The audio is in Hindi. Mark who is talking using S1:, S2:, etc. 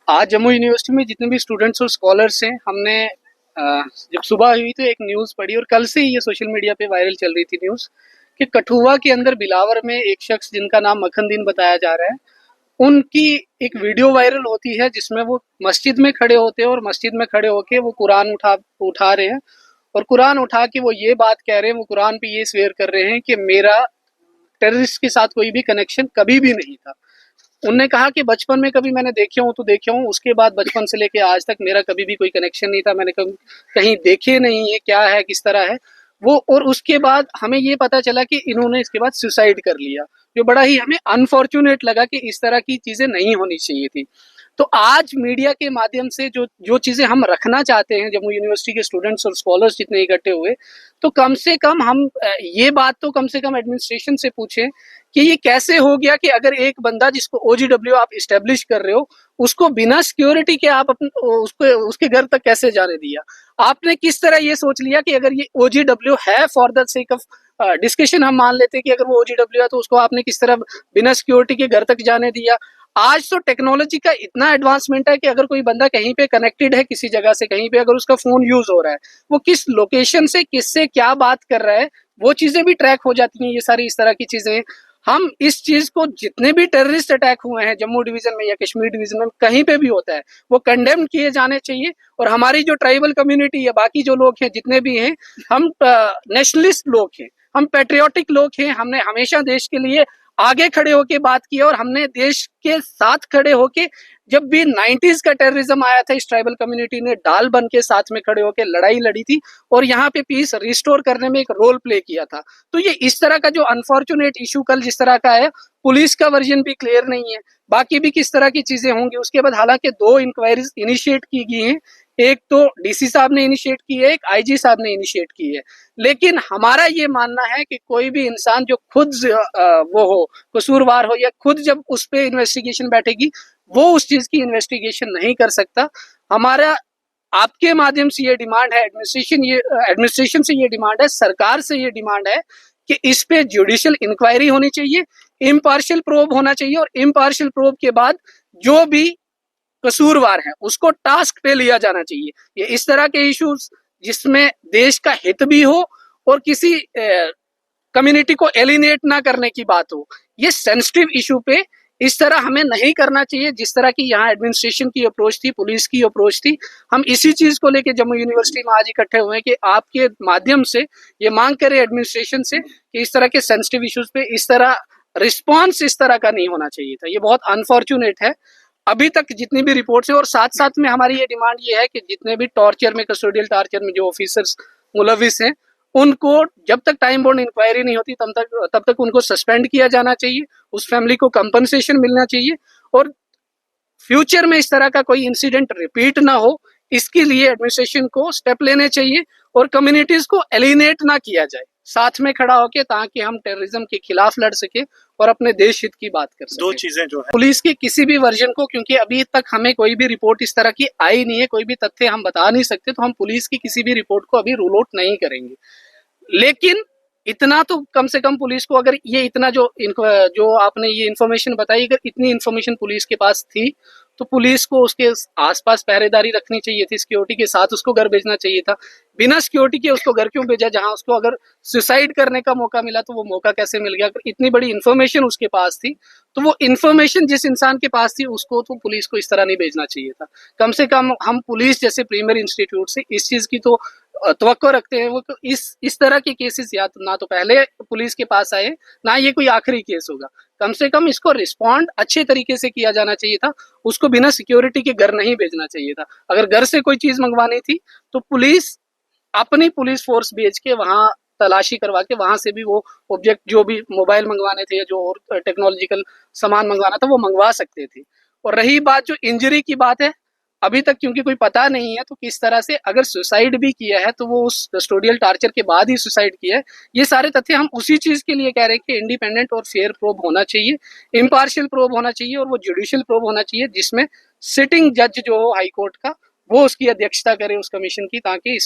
S1: आज जम्मू यूनिवर्सिटी में जितने भी स्टूडेंट्स और स्कॉलर्स हैं, हमने जब सुबह हुई तो एक न्यूज़ पढ़ी और कल से ही ये सोशल मीडिया पे वायरल चल रही थी न्यूज़ कि कठुआ के अंदर बिलावर में एक शख्स जिनका नाम मखनदीन बताया जा रहा है, उनकी एक वीडियो वायरल होती है जिसमें वो मस्जिद में खड़े होते हैं और मस्जिद में खड़े होके वो कुरान उठा रहे हैं और कुरान उठा के वो ये बात कह रहे हैं, वो कुरान पे ये स्वेयर कर रहे हैं कि मेरा टेररिस्ट के साथ कोई भी कनेक्शन कभी भी नहीं था। उनने कहा कि बचपन में कभी मैंने देखे हूँ तो देखे हूँ, उसके बाद बचपन से लेके आज तक मेरा कभी भी कोई कनेक्शन नहीं था, मैंने कभी कहीं देखे नहीं है क्या है किस तरह है वो। और उसके बाद हमें ये पता चला कि इन्होंने इसके बाद सुसाइड कर लिया, जो बड़ा ही हमें अनफॉर्चुनेट लगा कि इस तरह की चीजें नहीं होनी चाहिए थी। तो आज मीडिया के माध्यम से जो जो चीजें हम रखना चाहते हैं, जम्मू यूनिवर्सिटी के स्टूडेंट्स और स्कॉलर्स जितने इकट्ठे हुए, तो कम से कम हम ये बात तो कम से कम एडमिनिस्ट्रेशन से पूछें कि ये कैसे हो गया कि अगर एक बंदा जिसको ओजीडब्ल्यू आप इस्टेब्लिश कर रहे हो, उसको बिना सिक्योरिटी के आप उसको उसके घर तक कैसे जाने दिया? आपने किस तरह ये सोच लिया कि अगर ये ओजीडब्ल्यू है, for the sake of discussion हम मान लेते हैं कि अगर वो ओजीडब्ल्यू है तो उसको आपने किस तरह बिना सिक्योरिटी के घर तक जाने दिया? आज तो टेक्नोलॉजी का इतना एडवांसमेंट है कि अगर कोई बंदा कहीं पे कनेक्टेड है किसी जगह से कहीं पे, अगर उसका फोन यूज हो रहा है, वो किस लोकेशन से किससे क्या बात कर रहा है, वो चीजें भी ट्रैक हो जाती हैं। ये सारी इस तरह की चीजें, हम इस चीज को, जितने भी टेररिस्ट अटैक हुए हैं जम्मू डिवीजन में या कश्मीर डिवीजन में कहीं पे भी होता है, वो कंडेम किए जाने चाहिए। और हमारी जो ट्राइबल कम्युनिटी या बाकी जो लोग हैं जितने भी हैं, हम नेशनलिस्ट लोग हैं, हम पेट्रियोटिक लोग हैं, हमने हमेशा देश के लिए आगे खड़े होके बात की और हमने देश के साथ खड़े होके, जब भी 90s का टेररिज्म आया था, इस ट्राइबल कम्युनिटी ने डाल बन के साथ में खड़े होके लड़ाई लड़ी थी और यहाँ पे पीस रिस्टोर करने में एक रोल प्ले किया था। तो ये इस तरह का जो अनफॉर्चुनेट इशू कल जिस तरह का है, पुलिस का वर्जन भी क्लियर नहीं है, बाकी भी किस तरह की चीजें होंगी। उसके बाद हालांकि 2 इंक्वायरीज इनिशिएट की गई हैं, एक तो डीसी साहब ने इनिशिएट की है, एक आईजी साहब ने इनिशिएट की है। लेकिन हमारा ये मानना है कि कोई भी इंसान जो खुद वो हो, कसूरवार हो, या खुद जब उस पर इन्वेस्टिगेशन बैठेगी, वो उस चीज की इन्वेस्टिगेशन नहीं कर सकता। हमारा आपके माध्यम से ये डिमांड है, एडमिनिस्ट्रेशन से ये डिमांड है, सरकार से ये डिमांड है कि इस पे जुडिशियल इंक्वायरी होनी चाहिए, इम्पार्शियल प्रोब होना चाहिए और इम्पार्शियल प्रोब के बाद जो भी कसूरवार है उसको टास्क पे लिया जाना चाहिए। ये इस तरह के इश्यूज जिसमें देश का हित भी हो और किसी कम्युनिटी को एलिनेट ना करने की बात हो, ये सेंसिटिव इशू पे इस तरह हमें नहीं करना चाहिए जिस तरह की यहाँ एडमिनिस्ट्रेशन की अप्रोच थी, पुलिस की अप्रोच थी। हम इसी चीज को लेके जम्मू यूनिवर्सिटी में आज इकट्ठे हुए हैं कि आपके माध्यम से ये मांग करें एडमिनिस्ट्रेशन से कि इस तरह के सेंसिटिव इश्यूज पे इस तरह रिस्पॉन्स इस तरह का नहीं होना चाहिए था। ये बहुत अनफॉर्चुनेट है अभी तक जितनी भी रिपोर्ट्स है। और साथ साथ में हमारी ये डिमांड ये है कि जितने भी टॉर्चर में, कस्टोडियल टॉर्चर में जो ऑफिसर्स मुलविस हैं, उनको जब तक टाइम बाउंड इंक्वायरी नहीं होती तब तक उनको सस्पेंड किया जाना चाहिए, उस फैमिली को कंपनसेशन मिलना चाहिए और फ्यूचर में इस तरह का कोई इंसिडेंट रिपीट ना हो, इसके लिए एडमिनिस्ट्रेशन को स्टेप लेने चाहिए और कम्युनिटीज को एलिनेट ना किया जाए, साथ में खड़ा होकर, ताकि हम टेररिज्म के खिलाफ लड़ सके और अपने देश हित की बात कर सके।
S2: 2 चीजें जो है
S1: पुलिस के किसी भी वर्जन को, क्योंकि अभी तक हमें कोई भी रिपोर्ट इस तरह की आई नहीं है, कोई भी तथ्य हम बता नहीं सकते, तो हम पुलिस की किसी भी रिपोर्ट को अभी रूल आउट नहीं करेंगे। लेकिन इतना तो कम से कम पुलिस को, अगर ये इतना जो आपने ये इन्फॉर्मेशन बताई, अगर इतनी इन्फॉर्मेशन पुलिस के पास थी तो पुलिस को उसके आसपास पहरेदारी रखनी चाहिए थी, सिक्योरिटी के साथ उसको घर भेजना चाहिए था। बिना सिक्योरिटी के उसको घर क्यों भेजा, जहां उसको अगर सुसाइड करने का मौका मिला तो वो मौका कैसे मिल गया? अगर इतनी बड़ी इन्फॉर्मेशन उसके पास थी तो वो इन्फॉर्मेशन जिस इंसान के पास थी उसको तो पुलिस को इस तरह नहीं भेजना चाहिए था। कम से कम हम पुलिस जैसे प्रीमियर इंस्टीट्यूट से इस चीज की तो तवक्को रखते हैं, वो इस तरह के केसेस या तो ना तो पहले पुलिस के पास आए, ना ये कोई आखिरी केस होगा। कम से कम इसको रिस्पॉन्ड अच्छे तरीके से किया जाना चाहिए था, उसको बिना सिक्योरिटी के घर नहीं भेजना चाहिए था। अगर घर से कोई चीज मंगवानी थी तो पुलिस अपनी पुलिस फोर्स भेज के वहां तलाशी करवा के वहां से भी वो ऑब्जेक्ट, जो भी मोबाइल मंगवाने थे या जो और टेक्नोलॉजिकल सामान मंगवाना था वो मंगवा सकते थे। और रही बात जो इंजरी की बात है, अभी तक क्योंकि कोई पता नहीं है तो किस तरह से, अगर सुसाइड भी किया है तो वो उस कस्टोडियल टार्चर के बाद ही सुसाइड किया है। ये सारे तथ्य हम उसी चीज के लिए कह रहे हैं कि इंडिपेंडेंट और फेयर प्रोब होना चाहिए, इम्पार्शियल प्रोब होना चाहिए और वो जुडिशियल प्रोब होना चाहिए, जिसमें सिटिंग जज जो हो हाई कोर्ट का, वो उसकी अध्यक्षता करे उस कमीशन की, ताकि इस